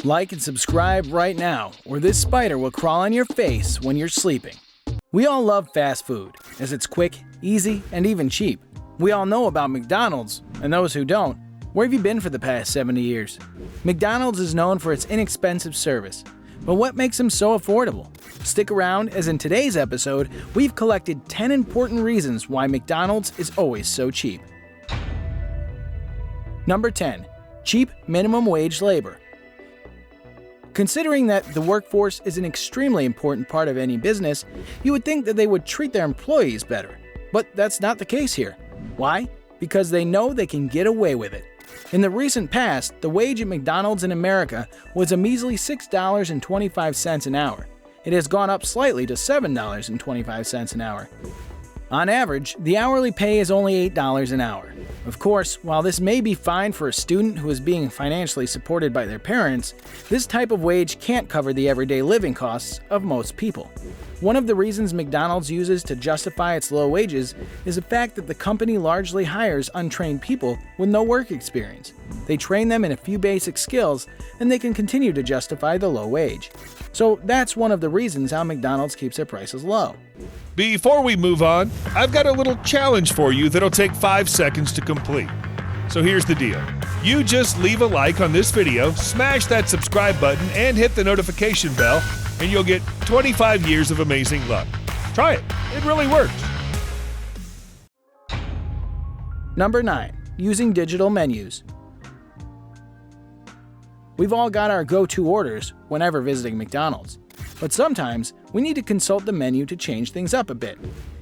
Like and subscribe right now, or this spider will crawl on your face when you're sleeping. We all love fast food, as it's quick, easy, and even cheap. We all know about McDonald's, and those who don't, where have you been for the past 70 years? McDonald's is known for its inexpensive service. But what makes them so affordable? Stick around, as in today's episode, we've collected 10 important reasons why McDonald's is always so cheap. Number 10. Cheap minimum wage labor. Considering that the workforce is an extremely important part of any business, you would think that they would treat their employees better. But that's not the case here. Why? Because they know they can get away with it. In the recent past, the wage at McDonald's in America was a measly $6.25 an hour. It has gone up slightly to $7.25 an hour. On average, the hourly pay is only $8 an hour. Of course, while this may be fine for a student who is being financially supported by their parents, this type of wage can't cover the everyday living costs of most people. One of the reasons McDonald's uses to justify its low wages is the fact that the company largely hires untrained people with no work experience. They train them in a few basic skills, and they can continue to justify the low wage. So that's one of the reasons how McDonald's keeps their prices low. Before we move on, I've got a little challenge for you that'll take 5 seconds to complete. So here's the deal. You just leave a like on this video, smash that subscribe button, and hit the notification bell, and you'll get 25 years of amazing luck. Try it. It really works. Number 9. Using digital menus. We've all got our go-to orders whenever visiting McDonald's. But sometimes, we need to consult the menu to change things up a bit.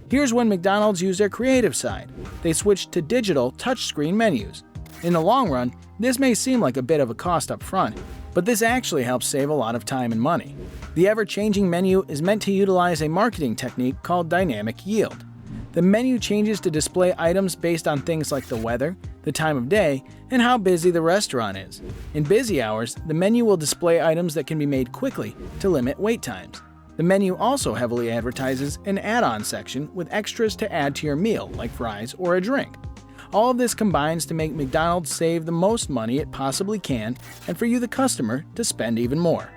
Here's when McDonald's used their creative side. They switched to digital touchscreen menus. In the long run, this may seem like a bit of a cost up front, but this actually helps save a lot of time and money. The ever-changing menu is meant to utilize a marketing technique called dynamic yield. The menu changes to display items based on things like the weather, the time of day, and how busy the restaurant is. In busy hours, the menu will display items that can be made quickly to limit wait times. The menu also heavily advertises an add-on section with extras to add to your meal, like fries or a drink. All of this combines to make McDonald's save the most money it possibly can, and for you, the customer, to spend even more.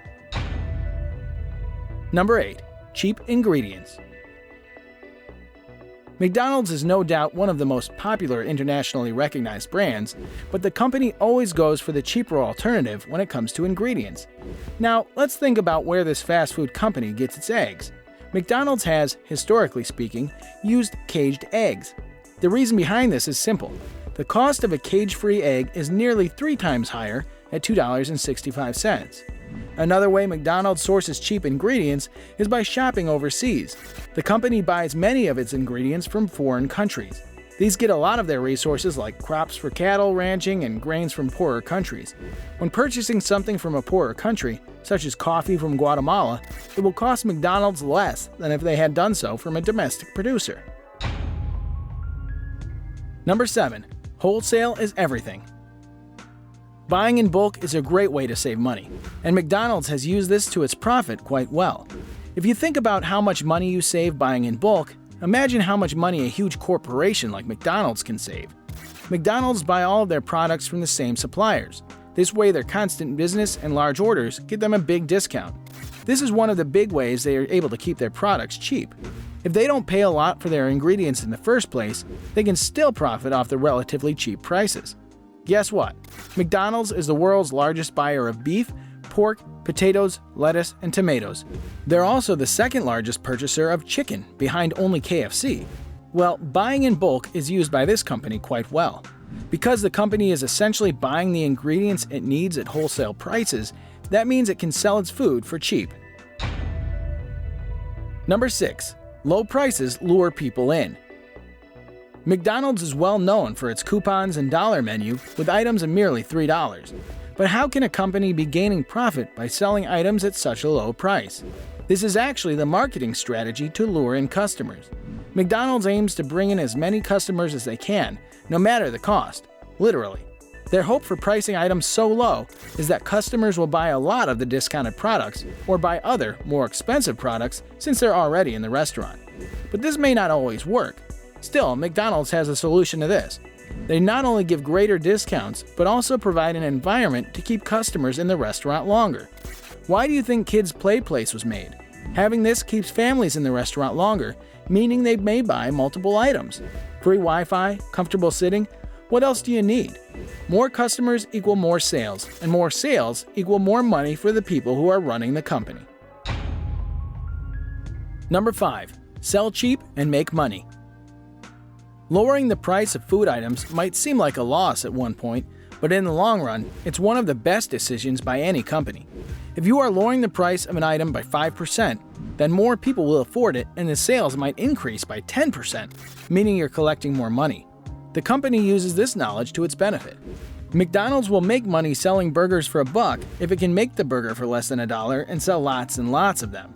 Number 8. Cheap ingredients. McDonald's is no doubt one of the most popular internationally recognized brands, but the company always goes for the cheaper alternative when it comes to ingredients. Now, let's think about where this fast food company gets its eggs. McDonald's has, historically speaking, used caged eggs. The reason behind this is simple. The cost of a cage-free egg is nearly 3 times higher at $2.65. Another way McDonald's sources cheap ingredients is by shopping overseas. The company buys many of its ingredients from foreign countries. These get a lot of their resources like crops for cattle ranching and grains from poorer countries. When purchasing something from a poorer country, such as coffee from Guatemala, it will cost McDonald's less than if they had done so from a domestic producer. Number 7. Wholesale is everything. Buying in bulk is a great way to save money, and McDonald's has used this to its profit quite well. If you think about how much money you save buying in bulk, imagine how much money a huge corporation like McDonald's can save. McDonald's buy all of their products from the same suppliers. This way, their constant business and large orders get them a big discount. This is one of the big ways they are able to keep their products cheap. If they don't pay a lot for their ingredients in the first place, they can still profit off the relatively cheap prices. Guess what? McDonald's is the world's largest buyer of beef, pork, potatoes, lettuce, and tomatoes. They're also the second largest purchaser of chicken, behind only KFC. Well, buying in bulk is used by this company quite well. Because the company is essentially buying the ingredients it needs at wholesale prices, that means it can sell its food for cheap. Number 6. Low prices lure people in. McDonald's is well known for its coupons and dollar menu with items of merely $3. But how can a company be gaining profit by selling items at such a low price? This is actually the marketing strategy to lure in customers. McDonald's aims to bring in as many customers as they can, no matter the cost, literally. Their hope for pricing items so low is that customers will buy a lot of the discounted products or buy other, more expensive products since they're already in the restaurant. But this may not always work. Still, McDonald's has a solution to this. They not only give greater discounts, but also provide an environment to keep customers in the restaurant longer. Why do you think Kids Play Place was made? Having this keeps families in the restaurant longer, meaning they may buy multiple items. Free Wi-Fi, comfortable sitting, what else do you need? More customers equal more sales, and more sales equal more money for the people who are running the company. Number 5. Sell cheap and make money. Lowering the price of food items might seem like a loss at one point, but in the long run, it's one of the best decisions by any company. If you are lowering the price of an item by 5%, then more people will afford it and the sales might increase by 10%, meaning you're collecting more money. The company uses this knowledge to its benefit. McDonald's will make money selling burgers for $1 if it can make the burger for less than $1 and sell lots and lots of them.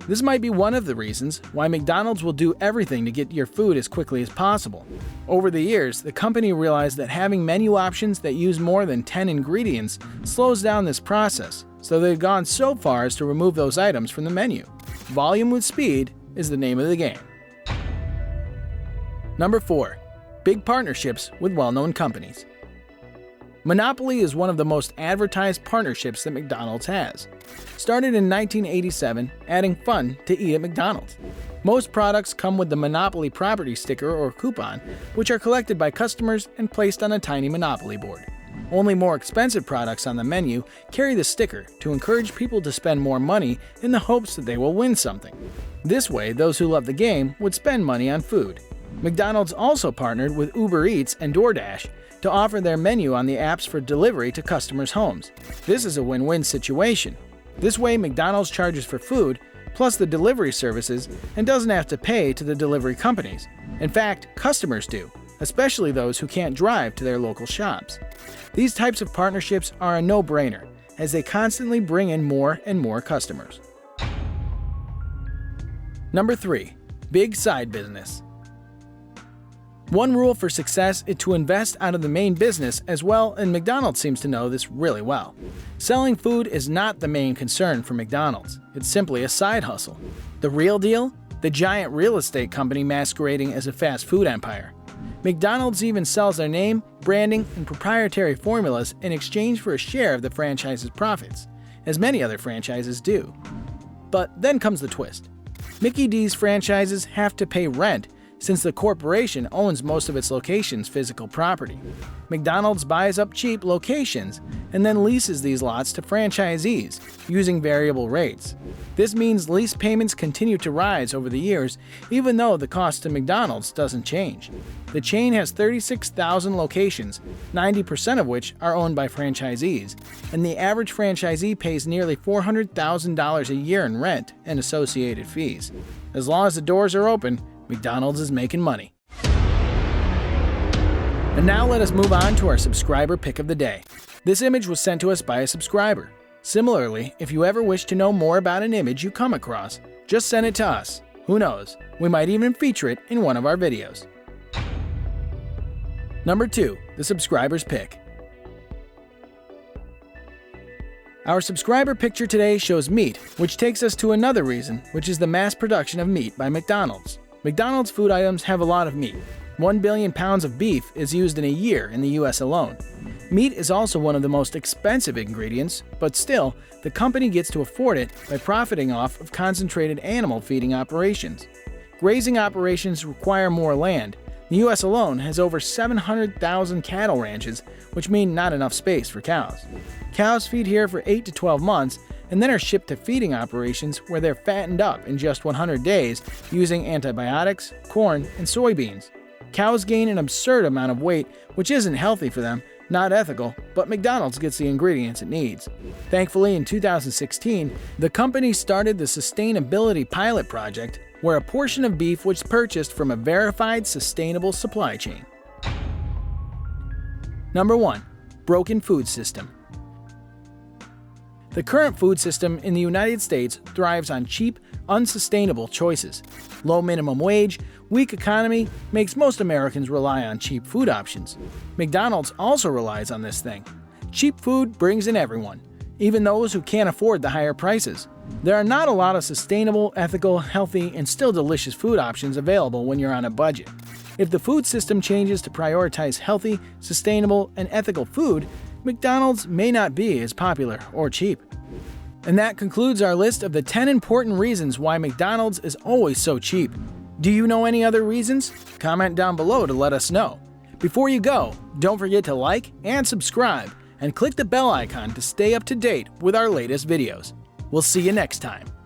This might be one of the reasons why McDonald's will do everything to get your food as quickly as possible. Over the years, the company realized that having menu options that use more than 10 ingredients slows down this process, so they've gone so far as to remove those items from the menu. Volume with speed is the name of the game. Number 4. Big partnerships with well-known companies. Monopoly is one of the most advertised partnerships that McDonald's has. Started in 1987, adding fun to eat at McDonald's. Most products come with the Monopoly property sticker or coupon, which are collected by customers and placed on a tiny Monopoly board. Only more expensive products on the menu carry the sticker to encourage people to spend more money in the hopes that they will win something. This way, those who love the game would spend money on food. McDonald's also partnered with Uber Eats and DoorDash to offer their menu on the apps for delivery to customers' homes. This is a win-win situation. This way, McDonald's charges for food, plus the delivery services, and doesn't have to pay to the delivery companies. In fact, customers do, especially those who can't drive to their local shops. These types of partnerships are a no-brainer, as they constantly bring in more and more customers. Number 3. Big side business. One rule for success is to invest out of the main business as well, and McDonald's seems to know this really well. Selling food is not the main concern for McDonald's. It's simply a side hustle. The real deal? The giant real estate company masquerading as a fast food empire. McDonald's even sells their name, branding, and proprietary formulas in exchange for a share of the franchise's profits, as many other franchises do. But then comes the twist. Mickey D's franchises have to pay rent since the corporation owns most of its locations' physical property. McDonald's buys up cheap locations and then leases these lots to franchisees using variable rates. This means lease payments continue to rise over the years, even though the cost to McDonald's doesn't change. The chain has 36,000 locations, 90% of which are owned by franchisees, and the average franchisee pays nearly $400,000 a year in rent and associated fees. As long as the doors are open, McDonald's is making money. And now let us move on to our subscriber pick of the day. This image was sent to us by a subscriber. Similarly, if you ever wish to know more about an image you come across, just send it to us. Who knows, we might even feature it in one of our videos. Number 2, the subscriber's pick. Our subscriber picture today shows meat, which takes us to another reason, which is the mass production of meat by McDonald's. McDonald's food items have a lot of meat. 1 billion pounds of beef is used in a year in the US alone. Meat is also one of the most expensive ingredients, but still, the company gets to afford it by profiting off of concentrated animal feeding operations. Grazing operations require more land. The US alone has over 700,000 cattle ranches, which mean not enough space for cows. Cows feed here for 8 to 12 months and then are shipped to feeding operations where they're fattened up in just 100 days using antibiotics, corn, and soybeans. Cows gain an absurd amount of weight, which isn't healthy for them, not ethical, but McDonald's gets the ingredients it needs. Thankfully, in 2016, the company started the Sustainability Pilot Project, where a portion of beef was purchased from a verified sustainable supply chain. Number 1. Broken food system. The current food system in the United States thrives on cheap, unsustainable choices. Low minimum wage, weak economy makes most Americans rely on cheap food options. McDonald's also relies on this thing. Cheap food brings in everyone. even those who can't afford the higher prices. There are not a lot of sustainable, ethical, healthy, and still delicious food options available when you're on a budget. If the food system changes to prioritize healthy, sustainable, and ethical food, McDonald's may not be as popular or cheap. And that concludes our list of the 10 important reasons why McDonald's is always so cheap. Do you know any other reasons? Comment down below to let us know. Before you go, don't forget to like and subscribe, and click the bell icon to stay up to date with our latest videos. We'll see you next time.